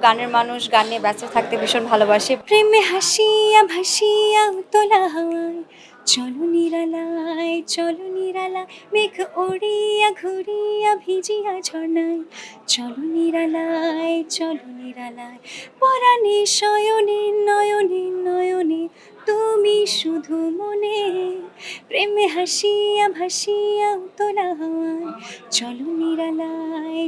গানের মানুষ গান নিয়ে ব্যস্ত থাকতে ভীষণ ভালোবাসে। প্রেমে হাসিয়া ভাসিয়া উতলা হাওয়ায়, চলো নিরালায় চলো নিরালায়, মেঘ উড়িয়া ঘুরিয়া ভিজিয়া ঝর্ণায়, চলো নিরালায় পরাণে শয়নে নয়নে নয়নে, তুমি শুধু মনে। প্রেমে হাসিয়া ভাসিয়া উতলা হাওয়ায়, চলো নিরালায়,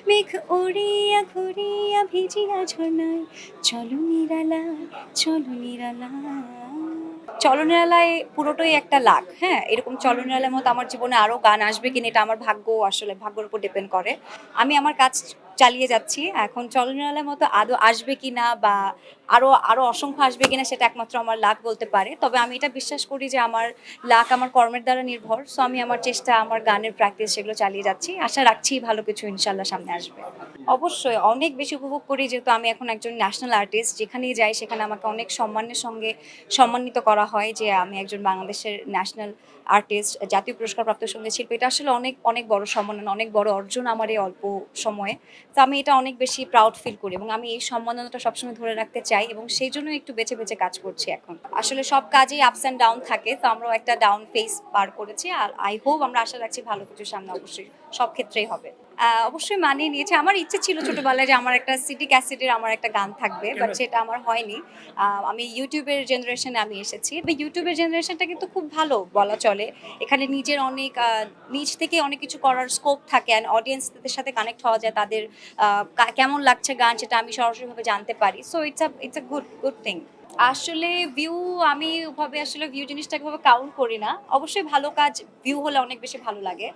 মেঘ উড়িয়া ঘুরিয়া ভিজিয়া ঝর্ণায়, চলো নিরালায়। চলনিরালায় পুরোটাই একটা লাক, হ্যাঁ, এরকম চলনিরালার মতো আমার জীবনে আরো গান আসবে কিনা এটা আমার ভাগ্যের উপর ডিপেন্ড করে। আমি আমার কাজ চালিয়ে যাচ্ছি। এখন চলনিরালার মতো আদৌ আসবে কিনা বা আরো আরো অসংখ্য আসবে কিনা সেটা একমাত্র আমার লাক বলতে পারে। তবে আমি এটা বিশ্বাস করি যে আমার লাক আমার কর্মের দ্বারা নির্ভর। সো আমি আমার চেষ্টা, আমার গানের প্র্যাকটিস সেগুলো চালিয়ে যাচ্ছি। আশা রাখছি ভালো কিছু ইনশাআল্লাহ সামনে আসবে। অবশ্যই অনেক বেশি উপভোগ করি, যেহেতু আমি এখন একজন ন্যাশনাল আর্টিস্ট। যেখানেই যাই সেখানে আমাকে অনেক সম্মানের সঙ্গে সম্মানিত করা হয় যে আমি একজন বাংলাদেশের ন্যাশনাল আর্টিস্ট, জাতীয় পুরস্কারপ্রাপ্ত সঙ্গীত শিল্পী। এটা আসলে অনেক অনেক বড় সম্মাননা, অনেক বড় অর্জন আমার এই অল্প সময়ে। তো আমি এটা অনেক বেশি প্রাউড ফিল করি এবং আমি এই সম্মাননাটা সবসময় ধরে রাখতে চাই এবং সেই জন্য একটু বেছে বেছে কাজ করছি এখন। আসলে সব কাজেই আপস অ্যান্ড ডাউন থাকে, তো আমরাও একটা ডাউন ফেজ পার করেছি। আর আই হোপ, আমরা আশা রাখছি ভালো কিছু সামনে অবশ্যই সব ক্ষেত্রেই হবে। অবশ্যই মানিয়ে নিয়েছে। আমার ইচ্ছে ছিল ছোটবেলায় যে আমার একটা সিডি ক্যাসেটের আমার একটা গান থাকবে, বাট সেটা আমার হয়নি। আমি ইউটিউবের জেনারেশনে আমি এসেছি। ইউটিউবের জেনারেশনটা কিন্তু খুব ভালো বলা চলে। এখানে নিজের অনেক নিজ থেকে অনেক কিছু করার স্কোপ থাকে, অ্যান্ড অডিয়েন্সদের সাথে কানেক্ট হওয়া যায়। তাদের কেমন লাগছে গান সেটা আমি সরাসরিভাবে জানতে পারি। So it's a good thing. আসলে ভিউ, আমি ওভাবে আসলে ভিউ জিনিসটাকে ভাবে কাউন্ট করি না। অবশ্যই ভালো কাজ ভিউ হলে অনেক বেশি ভালো লাগে।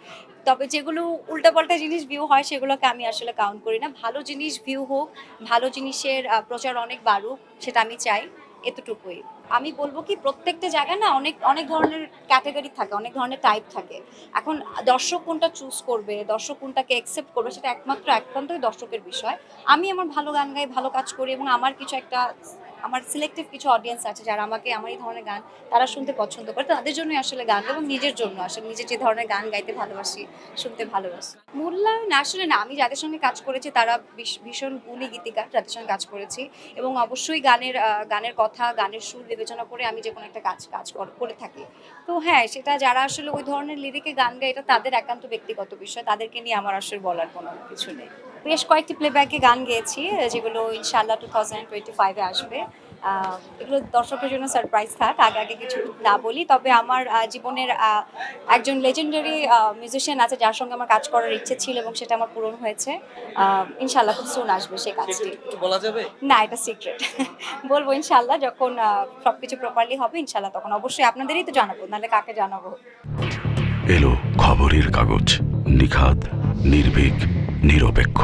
তবে যেগুলো উল্টাপাল্টা জিনিস ভিউ হয় সেগুলোকে আমি আসলে কাউন্ট করি না। ভালো জিনিস ভিউ হোক, ভালো জিনিসের প্রচার অনেক বাড়ুক, সেটা আমি চাই। এতটুকুই। আমি বলব কি, প্রত্যেকটা জায়গায় না অনেক অনেক ধরনের ক্যাটেগরি থাকে, অনেক ধরনের টাইপ থাকে। এখন দর্শক কোনটা চুজ করবে, দর্শক কোনটাকে অ্যাকসেপ্ট করবে, সেটা একান্তই দর্শকের বিষয়। আমি আমার ভালো গান গাই, ভালো কাজ করি এবং আমার কিছু একটা, আমার সিলেক্টিভ কিছু অডিয়েন্স আছে যারা আমাকে আমার এই ধরনের গান তারা শুনতে পছন্দ করে। তাদের জন্যই আসলে গান, এবং নিজের জন্য আসলে নিজের যে ধরনের গান গাইতে ভালোবাসি, শুনতে ভালোবাসি। মূল্যায়ন আসলে না, আমি যাদের সঙ্গে কাজ করেছি তারা ভীষণ গুণী গীতিকার, যাদের সঙ্গে কাজ করেছি এবং অবশ্যই গানের কথা, গানের সুর বিবেচনা করে আমি যে কোনো একটা করে থাকি। তো হ্যাঁ, সেটা যারা আসলে ওই ধরনের লিরিকে গান গায় এটা তাদের একান্ত ব্যক্তিগত বিষয়, তাদেরকে নিয়ে আমার আসলে বলার কোনো কিছু নেই। বেশ কয়েকটি প্লেব্যাকে গান গেয়েছি, যেগুলো ইনশাআল্লাহ 2025-এ আসবে। এগুলো দর্শকের জন্য সারপ্রাইজ থাক, আগে আগে কিছু না বলি। তবে আমার জীবনের একজন লেজেন্ডারি মিউজিশিয়ান আছে যার সঙ্গে আমার কাজ করার ইচ্ছে ছিল এবং সেটা আমার পূরণ হয়েছে। ইনশাআল্লাহ খুব সুন আসবে সেই কাজটি। বলা যাবে? না, এটা সিক্রেট। বলবো ইনশাআল্লাহ, যখন সবকিছু প্রপারলি হবে ইনশাআল্লাহ তখন অবশ্যই আপনাদেরই তো জানাবো, নাহলে কাকে জানাবো। এলো খবরের কাগজ, নিখাত, নির্ভীক, নিরপেক্ষ।